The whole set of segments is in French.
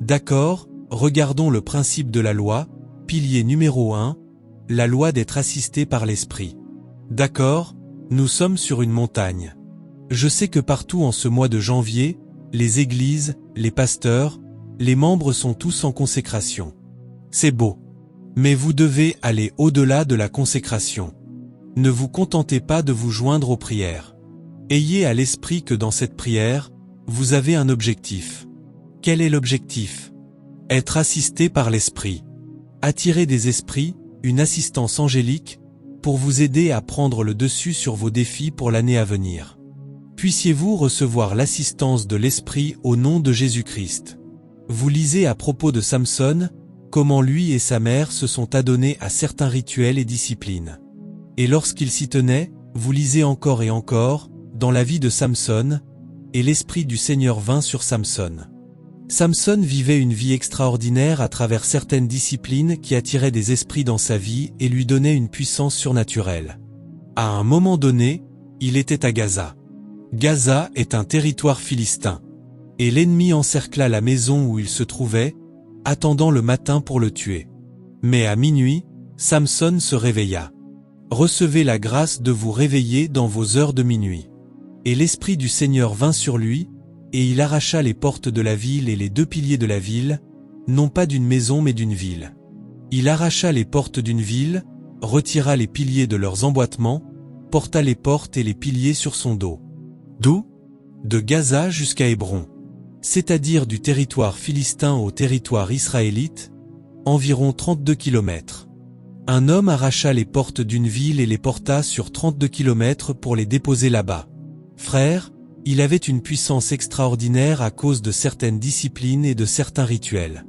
D'accord, regardons le principe de la loi, pilier numéro 1, la loi d'être assisté par l'Esprit. D'accord, nous sommes sur une montagne. Je sais que partout en ce mois de janvier, les églises, les pasteurs, les membres sont tous en consécration. C'est beau. Mais vous devez aller au-delà de la consécration. Ne vous contentez pas de vous joindre aux prières. Ayez à l'esprit que dans cette prière, vous avez un objectif. Quel est l'objectif? Être assisté par l'Esprit. Attirer des esprits, une assistance angélique, pour vous aider à prendre le dessus sur vos défis pour l'année à venir. Puissiez-vous recevoir l'assistance de l'Esprit au nom de Jésus-Christ. Vous lisez à propos de Samson, comment lui et sa mère se sont adonnés à certains rituels et disciplines. Et lorsqu'ils s'y tenaient, vous lisez encore et encore, dans la vie de Samson, et l'Esprit du Seigneur vint sur Samson. Samson vivait une vie extraordinaire à travers certaines disciplines qui attiraient des esprits dans sa vie et lui donnaient une puissance surnaturelle. À un moment donné, il était à Gaza. Gaza est un territoire philistin. Et l'ennemi encercla la maison où il se trouvait, attendant le matin pour le tuer. Mais à minuit, Samson se réveilla. Recevez la grâce de vous réveiller dans vos heures de minuit. Et l'Esprit du Seigneur vint sur lui, et il arracha les portes de la ville et les 2 piliers de la ville, non pas d'une maison mais d'une ville. Il arracha les portes d'une ville, retira les piliers de leurs emboîtements, porta les portes et les piliers sur son dos. D'où? De Gaza jusqu'à Hébron. C'est-à-dire du territoire philistin au territoire israélite, environ 32 kilomètres. Un homme arracha les portes d'une ville et les porta sur 32 kilomètres pour les déposer là-bas. Frère, il avait une puissance extraordinaire à cause de certaines disciplines et de certains rituels.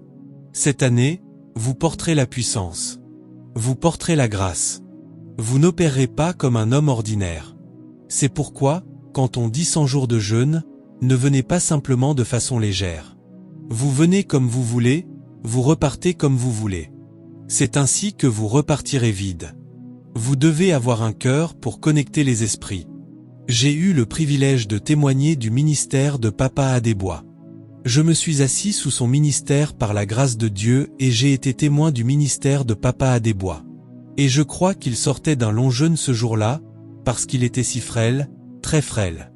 Cette année, vous porterez la puissance. Vous porterez la grâce. Vous n'opérerez pas comme un homme ordinaire. C'est pourquoi, quand on dit 100 jours de jeûne, ne venez pas simplement de façon légère. Vous venez comme vous voulez, vous repartez comme vous voulez. C'est ainsi que vous repartirez vide. Vous devez avoir un cœur pour connecter les esprits. J'ai eu le privilège de témoigner du ministère de Papa Adebois. Je me suis assis sous son ministère par la grâce de Dieu et j'ai été témoin du ministère de Papa Adebois. Et je crois qu'il sortait d'un long jeûne ce jour-là, parce qu'il était si frêle, très frêle.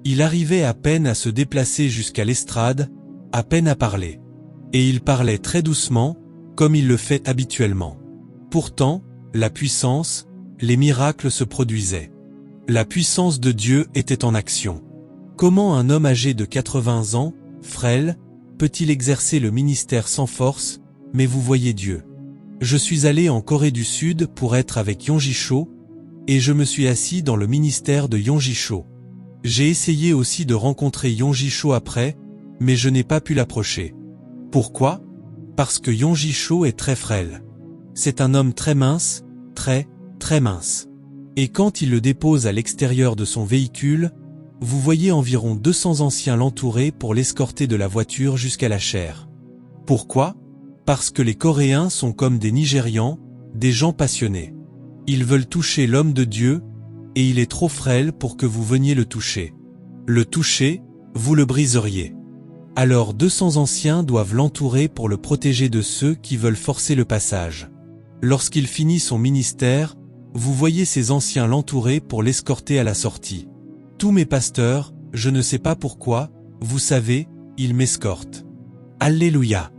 Il arrivait à peine à se déplacer jusqu'à l'estrade, à peine à parler. Et il parlait très doucement, comme il le fait habituellement. Pourtant, la puissance, les miracles se produisaient. La puissance de Dieu était en action. Comment un homme âgé de 80 ans, frêle, peut-il exercer le ministère sans force, mais vous voyez Dieu. Je suis allé en Corée du Sud pour être avec Yonggi Cho, et je me suis assis dans le ministère de Yonggi Cho. J'ai essayé aussi de rencontrer Yonggi Cho après, mais je n'ai pas pu l'approcher. Pourquoi? Parce que Yonggi Cho est très frêle. C'est un homme très mince, très mince. Et quand il le dépose à l'extérieur de son véhicule, vous voyez environ 200 anciens l'entourer pour l'escorter de la voiture jusqu'à la chaire. Pourquoi? Parce que les Coréens sont comme des Nigérians, des gens passionnés. Ils veulent toucher l'homme de Dieu, et il est trop frêle pour que vous veniez le toucher. Le toucher, vous le briseriez. Alors 200 anciens doivent l'entourer pour le protéger de ceux qui veulent forcer le passage. Lorsqu'il finit son ministère, vous voyez ces anciens l'entourer pour l'escorter à la sortie. Tous mes pasteurs, je ne sais pas pourquoi, vous savez, ils m'escortent. Alléluia.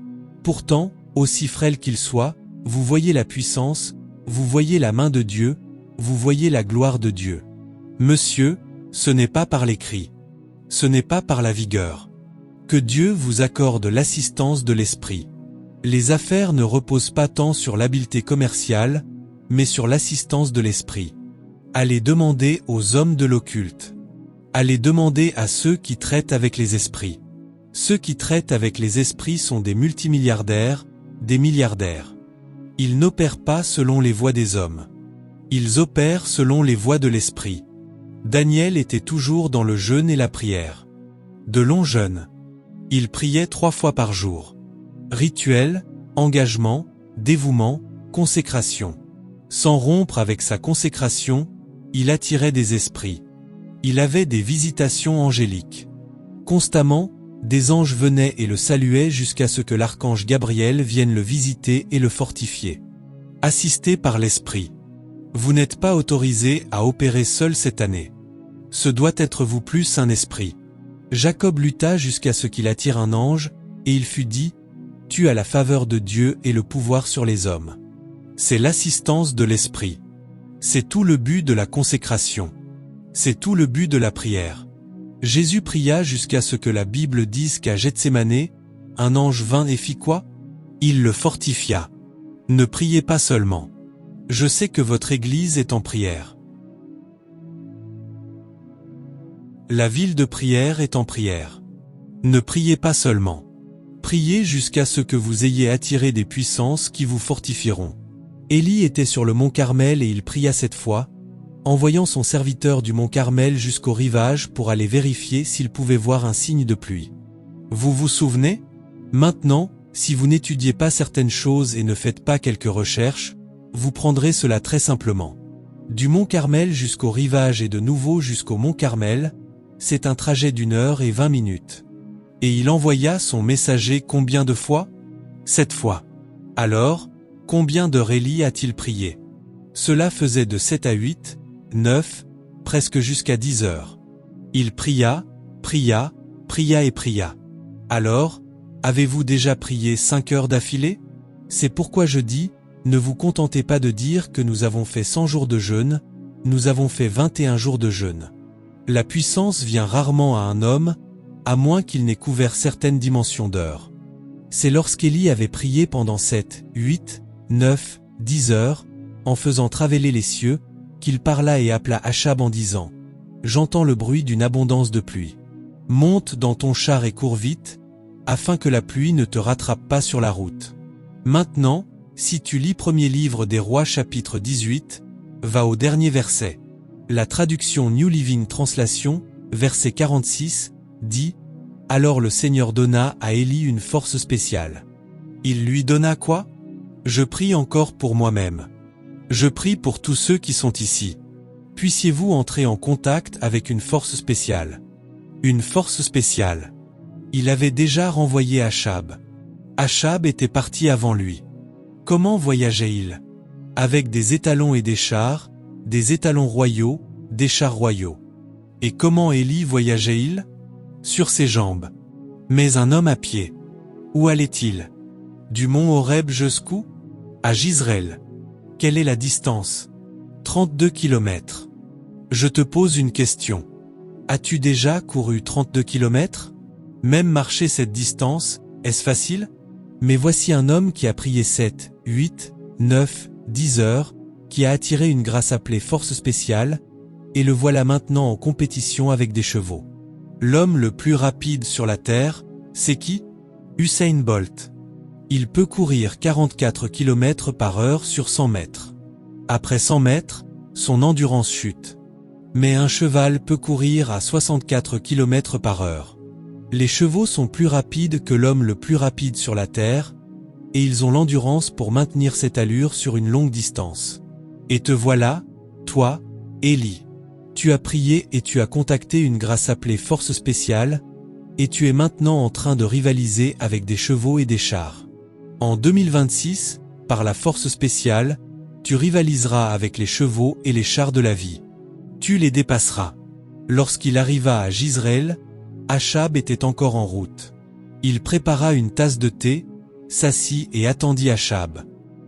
Pourtant, aussi frêle qu'il soit, vous voyez la puissance, vous voyez la main de Dieu, vous voyez la gloire de Dieu. Monsieur, ce n'est pas par les cris. Ce n'est pas par la vigueur. Que Dieu vous accorde l'assistance de l'Esprit. Les affaires ne reposent pas tant sur l'habileté commerciale, mais sur l'assistance de l'Esprit. Allez demander aux hommes de l'occulte. Allez demander à ceux qui traitent avec les esprits. Ceux qui traitent avec les esprits sont des multimilliardaires, des milliardaires. Ils n'opèrent pas selon les voies des hommes. Ils opèrent selon les voies de l'Esprit. Daniel était toujours dans le jeûne et la prière. De longs jeûnes. Il priait 3 fois par jour. Rituel, engagement, dévouement, consécration. Sans rompre avec sa consécration, il attirait des esprits. Il avait des visitations angéliques. Constamment, Des anges venaient et le saluaient jusqu'à ce que l'archange Gabriel vienne le visiter et le fortifier. Assisté par l'Esprit. Vous n'êtes pas autorisé à opérer seul cette année. Ce doit être vous plus un esprit. Jacob lutta jusqu'à ce qu'il attire un ange, et il fut dit, « Tu as la faveur de Dieu et le pouvoir sur les hommes. » C'est l'assistance de l'Esprit. C'est tout le but de la consécration. C'est tout le but de la prière. Jésus pria jusqu'à ce que la Bible dise qu'à Gethsémanée, un ange vint et fit quoi? Il le fortifia. Ne priez pas seulement. Je sais que votre Église est en prière. La ville de prière est en prière. Ne priez pas seulement. Priez jusqu'à ce que vous ayez attiré des puissances qui vous fortifieront. Élie était sur le mont Carmel et il pria cette fois, envoyant son serviteur du mont Carmel jusqu'au rivage pour aller vérifier s'il pouvait voir un signe de pluie. Vous vous souvenez? Maintenant, si vous n'étudiez pas certaines choses et ne faites pas quelques recherches, vous prendrez cela très simplement. Du mont Carmel jusqu'au rivage et de nouveau jusqu'au mont Carmel, c'est un trajet d'1h20. Et il envoya son messager combien de fois? 7 fois. Alors, combien d'heures Élie a-t-il prié? Cela faisait de 7 à 8, 9, presque jusqu'à 10 heures. Il pria, pria, pria et pria. Alors, avez-vous déjà prié 5 heures d'affilée? C'est pourquoi je dis, ne vous contentez pas de dire que nous avons fait 100 jours de jeûne, nous avons fait 21 jours de jeûne. La puissance vient rarement à un homme, à moins qu'il n'ait couvert certaines dimensions d'heures. C'est lorsqu'Élie avait prié pendant 7, 8, 9, 10 heures, en faisant traveler les cieux, qu'il parla et appela Achab en disant, « J'entends le bruit d'une abondance de pluie. Monte dans ton char et cours vite, afin que la pluie ne te rattrape pas sur la route. » Maintenant, si tu lis premier livre des Rois chapitre 18, va au dernier verset. La traduction New Living Translation, verset 46, dit « Alors le Seigneur donna à Élie une force spéciale. » Il lui donna quoi? Je prie encore pour moi-même. Je prie pour tous ceux qui sont ici. Puissiez-vous entrer en contact avec une force spéciale. Une force spéciale. Il avait déjà renvoyé Achab. Achab était parti avant lui. Comment voyageait-il? Avec des étalons et des étalons royaux, des chars royaux. Et comment Élie voyageait-il? Sur ses jambes. Mais un homme à pied. Où allait-il? Du mont Horeb jusqu'où? À Jizreel. Quelle est la distance? 32 kilomètres. Je te pose une question. As-tu déjà couru 32 kilomètres? Même marcher cette distance, est-ce facile? Mais voici un homme qui a prié 7, 8, 9, 10 heures, qui a attiré une grâce appelée force spéciale, et le voilà maintenant en compétition avec des chevaux. L'homme le plus rapide sur la terre, c'est qui? Usain Bolt. Il peut courir 44 km par heure sur 100 mètres. Après 100 mètres, son endurance chute. Mais un cheval peut courir à 64 km par heure. Les chevaux sont plus rapides que l'homme le plus rapide sur la terre, et ils ont l'endurance pour maintenir cette allure sur une longue distance. Et te voilà, toi, Élie. Tu as prié et tu as contacté une grâce appelée force spéciale, et tu es maintenant en train de rivaliser avec des chevaux et des chars. En 2026, par la force spéciale, tu rivaliseras avec les chevaux et les chars de la vie. Tu les dépasseras. Lorsqu'il arriva à Jizreel, Achab était encore en route. Il prépara une tasse de thé, s'assit et attendit Achab.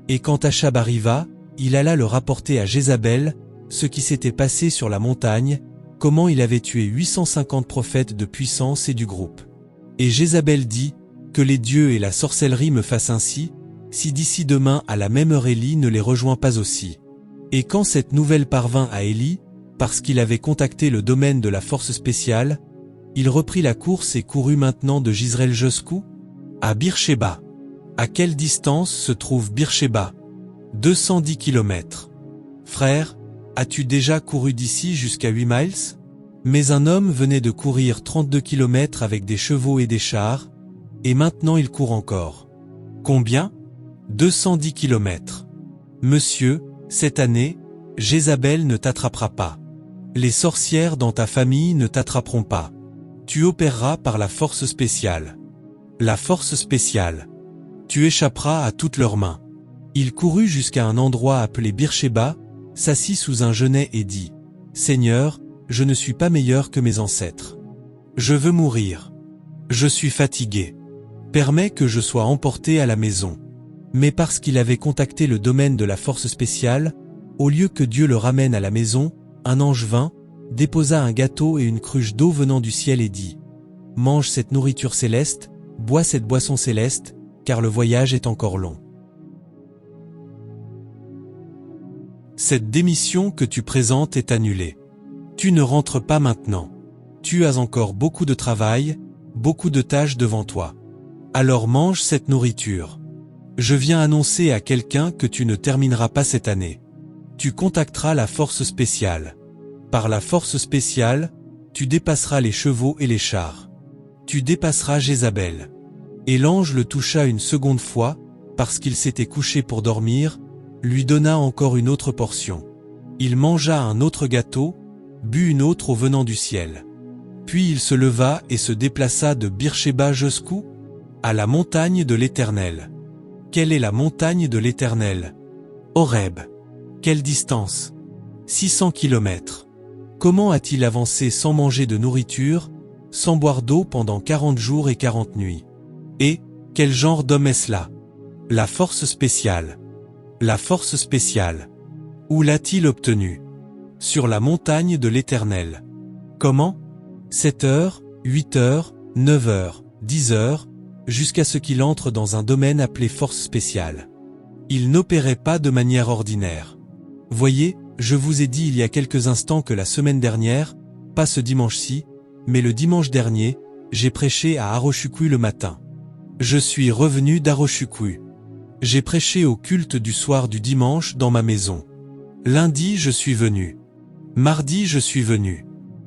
Et quand Achab arriva, il alla le rapporter à Jézabel, ce qui s'était passé sur la montagne, comment il avait tué 850 prophètes de puissance et du groupe. Et Jézabel dit, que les dieux et la sorcellerie me fassent ainsi, si d'ici demain à la même heure Élie ne les rejoint pas aussi. Et quand cette nouvelle parvint à Élie, parce qu'il avait contacté le domaine de la force spéciale, il reprit la course et courut maintenant de Jizreel jusqu'où? À Beersheba. À quelle distance se trouve Beersheba? 210 km. Frère, as-tu déjà couru d'ici jusqu'à 8 miles? Mais un homme venait de courir 32 km avec des chevaux et des chars, et maintenant il court encore. Combien? 210 km. Monsieur, cette année, Jézabel ne t'attrapera pas. Les sorcières dans ta famille ne t'attraperont pas. Tu opéreras par la force spéciale. La force spéciale. Tu échapperas à toutes leurs mains. Il courut jusqu'à un endroit appelé Beersheba, s'assit sous un genêt et dit, « Seigneur, je ne suis pas meilleur que mes ancêtres. Je veux mourir. Je suis fatigué. Permets que je sois emporté à la maison. » Mais parce qu'il avait contacté le domaine de la force spéciale, au lieu que Dieu le ramène à la maison, un ange vint, déposa un gâteau et une cruche d'eau venant du ciel et dit, « Mange cette nourriture céleste, bois cette boisson céleste, car le voyage est encore long. » Cette démission que tu présentes est annulée. Tu ne rentres pas maintenant. Tu as encore beaucoup de travail, beaucoup de tâches devant toi. Alors mange cette nourriture. Je viens annoncer à quelqu'un que tu ne termineras pas cette année. Tu contacteras la force spéciale. Par la force spéciale, tu dépasseras les chevaux et les chars. Tu dépasseras Jézabel. Et l'ange le toucha une seconde fois, parce qu'il s'était couché pour dormir, lui donna encore une autre portion. Il mangea un autre gâteau, but une autre eau venant du ciel. Puis il se leva et se déplaça de Beersheba jusqu'où? À la montagne de l'Éternel. Quelle est la montagne de l'Éternel? Horeb. Quelle distance? 600 kilomètres. Comment a-t-il avancé sans manger de nourriture, sans boire d'eau pendant 40 jours et 40 nuits? Et, quel genre d'homme est-ce là? La force spéciale. La force spéciale. Où l'a-t-il obtenue? Sur la montagne de l'Éternel. Comment? 7 heures, 8 heures, 9 heures, 10 heures, jusqu'à ce qu'il entre dans un domaine appelé force spéciale. Il n'opérait pas de manière ordinaire. Voyez, je vous ai dit il y a quelques instants que la semaine dernière, pas ce dimanche-ci, mais le dimanche dernier, j'ai prêché à Arochukwu le matin. Je suis revenu d'Arochukwu. J'ai prêché au culte du soir du dimanche dans ma maison. Lundi je suis venu. Mardi je suis venu.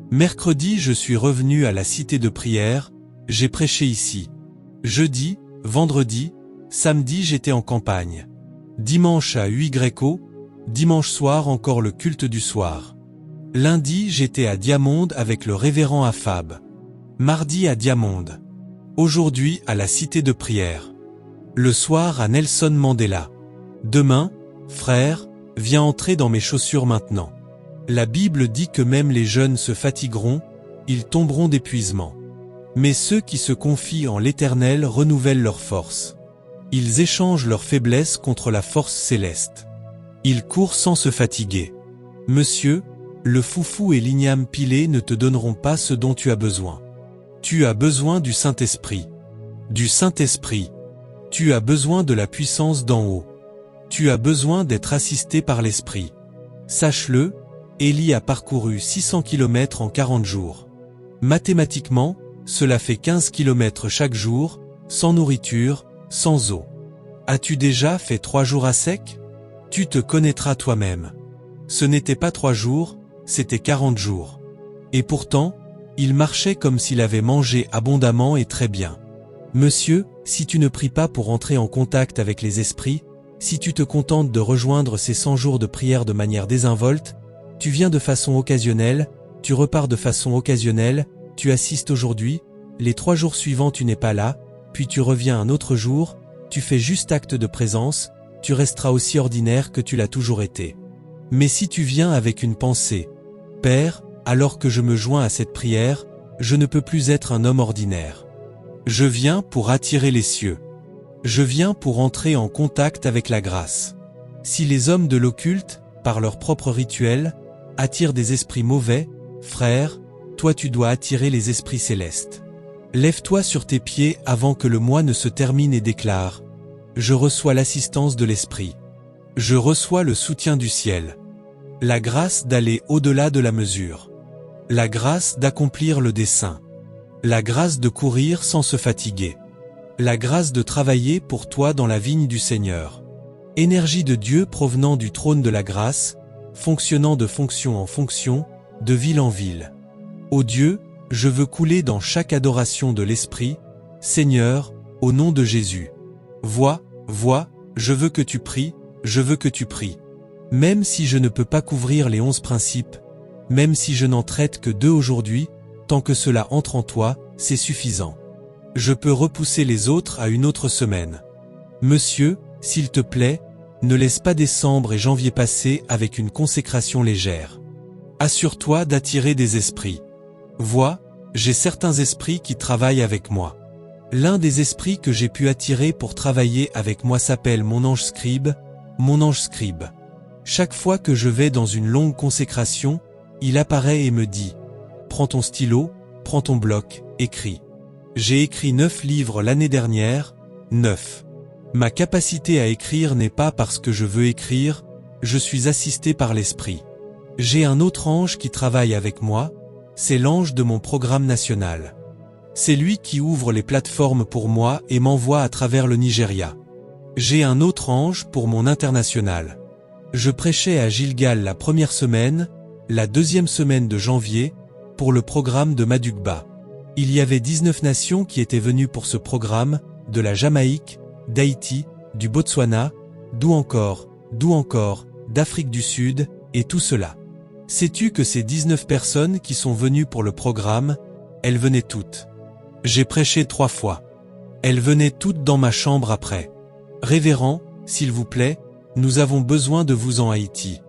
Mercredi je suis revenu à la cité de prière, j'ai prêché ici. Jeudi, vendredi, samedi j'étais en campagne. Dimanche à Uy-Greco, dimanche soir encore le culte du soir. Lundi j'étais à Diamonde avec le révérend Afab. Mardi à Diamonde. Aujourd'hui à la cité de prière. Le soir à Nelson Mandela. Demain, frère, viens entrer dans mes chaussures maintenant. La Bible dit que même les jeunes se fatigueront, ils tomberont d'épuisement. Mais ceux qui se confient en l'Éternel renouvellent leur force. Ils échangent leur faiblesse contre la force céleste. Ils courent sans se fatiguer. Monsieur, le foufou et l'igname pilé ne te donneront pas ce dont tu as besoin. Tu as besoin du Saint-Esprit. Du Saint-Esprit. Tu as besoin de la puissance d'en haut. Tu as besoin d'être assisté par l'Esprit. Sache-le, Élie a parcouru 600 km en 40 jours. Mathématiquement, cela fait 15 km chaque jour, sans nourriture, sans eau. As-tu déjà fait 3 jours à sec? Tu te connaîtras toi-même. Ce n'était pas 3 jours, c'était 40 jours. Et pourtant, il marchait comme s'il avait mangé abondamment et très bien. Monsieur, si tu ne pries pas pour entrer en contact avec les esprits, si tu te contentes de rejoindre ces 100 jours de prière de manière désinvolte, tu viens de façon occasionnelle, tu repars de façon occasionnelle, tu assistes aujourd'hui, les 3 jours suivants tu n'es pas là, puis tu reviens un autre jour, tu fais juste acte de présence, tu resteras aussi ordinaire que tu l'as toujours été. Mais si tu viens avec une pensée, « Père, alors que je me joins à cette prière, je ne peux plus être un homme ordinaire. Je viens pour attirer les cieux. Je viens pour entrer en contact avec la grâce. » Si les hommes de l'occulte, par leur propre rituel, attirent des esprits mauvais, frère, toi tu dois attirer les esprits célestes. Lève-toi sur tes pieds avant que le mois ne se termine et déclare « Je reçois l'assistance de l'Esprit. Je reçois le soutien du ciel. La grâce d'aller au-delà de la mesure. La grâce d'accomplir le dessein. La grâce de courir sans se fatiguer. La grâce de travailler pour toi dans la vigne du Seigneur. Énergie de Dieu provenant du trône de la grâce, fonctionnant de fonction en fonction, de ville en ville. Ô Dieu, je veux couler dans chaque adoration de l'Esprit, Seigneur, au nom de Jésus. Vois, je veux que tu pries, je veux que tu pries. Même si je ne peux pas couvrir les 11 principes, même si je n'en traite que 2 aujourd'hui, tant que cela entre en toi, c'est suffisant. Je peux repousser les autres à une autre semaine. Monsieur, s'il te plaît, ne laisse pas décembre et janvier passer avec une consécration légère. Assure-toi d'attirer des esprits. Vois, j'ai certains esprits qui travaillent avec moi. L'un des esprits que j'ai pu attirer pour travailler avec moi s'appelle mon ange scribe, mon ange scribe. Chaque fois que je vais dans une longue consécration, il apparaît et me dit « Prends ton stylo, prends ton bloc, écris ». J'ai écrit 9 livres l'année dernière, 9. Ma capacité à écrire n'est pas parce que je veux écrire, je suis assisté par l'esprit. J'ai un autre ange qui travaille avec moi, c'est l'ange de mon programme national. C'est lui qui ouvre les plateformes pour moi et m'envoie à travers le Nigeria. J'ai un autre ange pour mon international. Je prêchais à Gilgal la première semaine, la deuxième semaine de janvier, pour le programme de Madugba. Il y avait 19 nations qui étaient venues pour ce programme, de la Jamaïque, d'Haïti, du Botswana, d'où encore, d'Afrique du Sud, et tout cela. Sais-tu que ces 19 personnes qui sont venues pour le programme, elles venaient toutes. J'ai prêché 3 fois. Elles venaient toutes dans ma chambre après. Révérend, s'il vous plaît, nous avons besoin de vous en Haïti.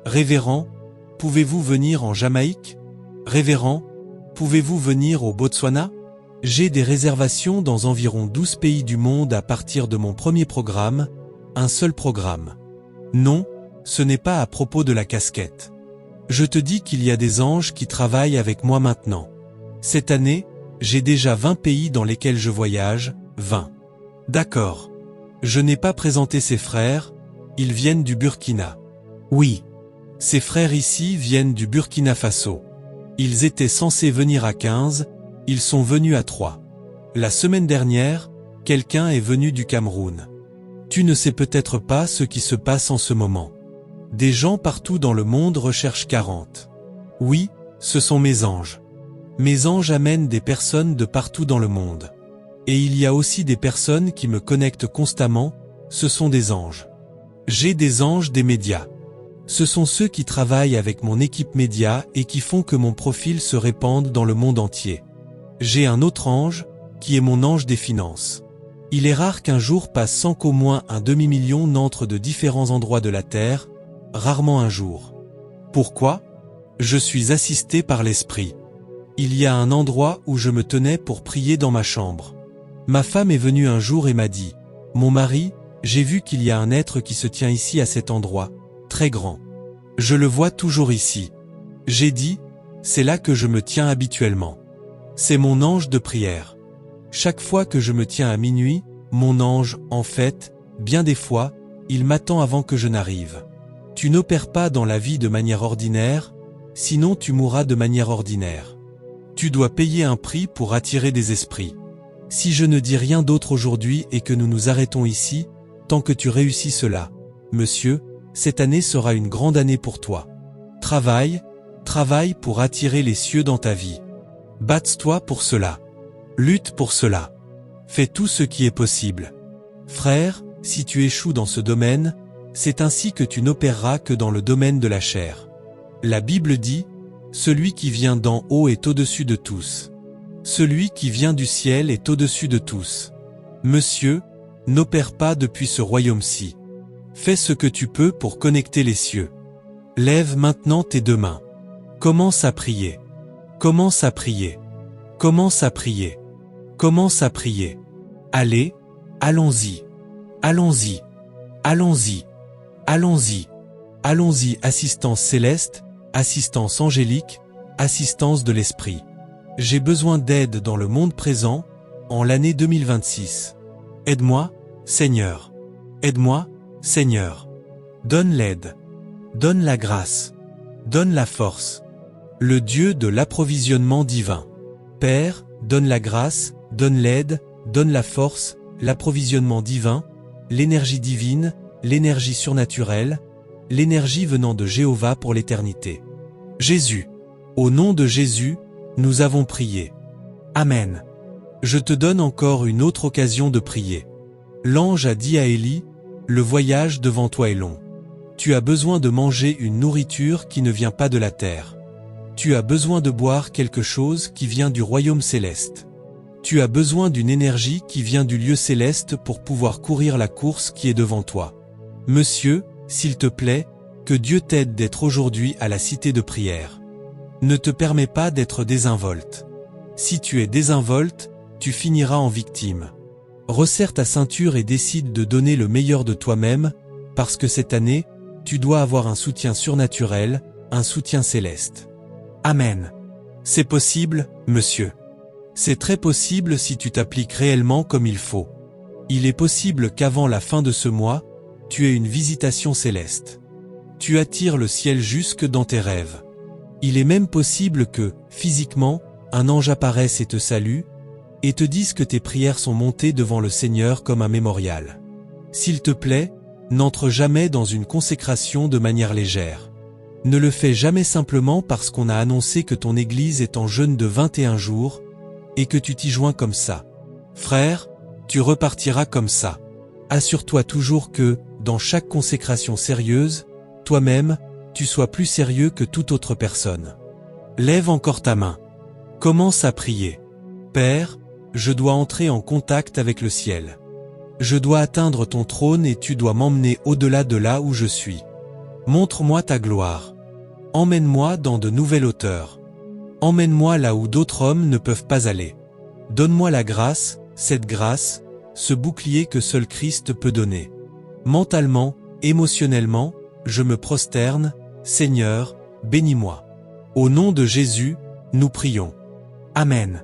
Révérend, pouvez-vous venir en Jamaïque? Révérend, pouvez-vous venir au Botswana? J'ai des réservations dans environ 12 pays du monde à partir de mon premier programme, un seul programme. Non, ce n'est pas à propos de la casquette. Je te dis qu'il y a des anges qui travaillent avec moi maintenant. Cette année, j'ai déjà 20 pays dans lesquels je voyage, 20. D'accord. Je n'ai pas présenté ces frères, ils viennent du Burkina. Oui. Ces frères ici viennent du Burkina Faso. Ils étaient censés venir à 15, ils sont venus à 3. La semaine dernière, quelqu'un est venu du Cameroun. Tu ne sais peut-être pas ce qui se passe en ce moment. Des gens partout dans le monde recherchent 40. Oui, ce sont mes anges. Mes anges amènent des personnes de partout dans le monde. Et il y a aussi des personnes qui me connectent constamment, ce sont des anges. J'ai des anges des médias. Ce sont ceux qui travaillent avec mon équipe média et qui font que mon profil se répande dans le monde entier. J'ai un autre ange, qui est mon ange des finances. Il est rare qu'un jour passe sans qu'au moins un demi-million n'entre de différents endroits de la Terre, rarement un jour. Pourquoi? Je suis assisté par l'esprit. Il y a un endroit où je me tenais pour prier dans ma chambre. Ma femme est venue un jour et m'a dit, « Mon mari, j'ai vu qu'il y a un être qui se tient ici à cet endroit, très grand. Je le vois toujours ici. » J'ai dit, « C'est là que je me tiens habituellement. C'est mon ange de prière. Chaque fois que je me tiens à minuit, mon ange, en fait, bien des fois, il m'attend avant que je n'arrive. Tu n'opères pas dans la vie de manière ordinaire, sinon tu mourras de manière ordinaire. Tu dois payer un prix pour attirer des esprits. Si je ne dis rien d'autre aujourd'hui et que nous nous arrêtons ici, tant que tu réussis cela, monsieur, cette année sera une grande année pour toi. Travaille pour attirer les cieux dans ta vie. Batte-toi pour cela. Lutte pour cela. Fais tout ce qui est possible. Frère, si tu échoues dans ce domaine, c'est ainsi que tu n'opéreras que dans le domaine de la chair. La Bible dit, « Celui qui vient d'en haut est au-dessus de tous. Celui qui vient du ciel est au-dessus de tous. » Monsieur, n'opère pas depuis ce royaume-ci. Fais ce que tu peux pour connecter les cieux. Lève maintenant tes 2 mains. Commence à prier. Commence à prier. Commence à prier. Commence à prier. Allez, allons-y. Allons-y. Allons-y. Allons-y. Allons-y, assistance céleste, assistance angélique, assistance de l'esprit. J'ai besoin d'aide dans le monde présent, en l'année 2026. Aide-moi, Seigneur. Aide-moi, Seigneur. Donne l'aide. Donne la grâce. Donne la force. Le Dieu de l'approvisionnement divin. Père, donne la grâce, donne l'aide, donne la force, l'approvisionnement divin, l'énergie divine, l'énergie surnaturelle, l'énergie venant de Jéhovah pour l'éternité. Jésus. Au nom de Jésus, nous avons prié. Amen. Je te donne encore une autre occasion de prier. L'ange a dit à Élie, « Le voyage devant toi est long. Tu as besoin de manger une nourriture qui ne vient pas de la terre. Tu as besoin de boire quelque chose qui vient du royaume céleste. Tu as besoin d'une énergie qui vient du lieu céleste pour pouvoir courir la course qui est devant toi. Monsieur, s'il te plaît, que Dieu t'aide d'être aujourd'hui à la cité de prière. Ne te permets pas d'être désinvolte. Si tu es désinvolte, tu finiras en victime. Resserre ta ceinture et décide de donner le meilleur de toi-même, parce que cette année, tu dois avoir un soutien surnaturel, un soutien céleste. Amen. C'est possible, monsieur. C'est très possible si tu t'appliques réellement comme il faut. Il est possible qu'avant la fin de ce mois, tu aies une visitation céleste. Tu attires le ciel jusque dans tes rêves. Il est même possible que, physiquement, un ange apparaisse et te salue, et te dise que tes prières sont montées devant le Seigneur comme un mémorial. S'il te plaît, n'entre jamais dans une consécration de manière légère. Ne le fais jamais simplement parce qu'on a annoncé que ton église est en jeûne de 21 jours, et que tu t'y joins comme ça. Frère, tu repartiras comme ça. Assure-toi toujours que, dans chaque consécration sérieuse, toi-même, tu sois plus sérieux que toute autre personne. Lève encore ta main. Commence à prier. Père, je dois entrer en contact avec le ciel. Je dois atteindre ton trône et tu dois m'emmener au-delà de là où je suis. Montre-moi ta gloire. Emmène-moi dans de nouvelles hauteurs. Emmène-moi là où d'autres hommes ne peuvent pas aller. Donne-moi la grâce, cette grâce, ce bouclier que seul Christ peut donner. Mentalement, émotionnellement, je me prosterne, Seigneur, bénis-moi. Au nom de Jésus, nous prions. Amen.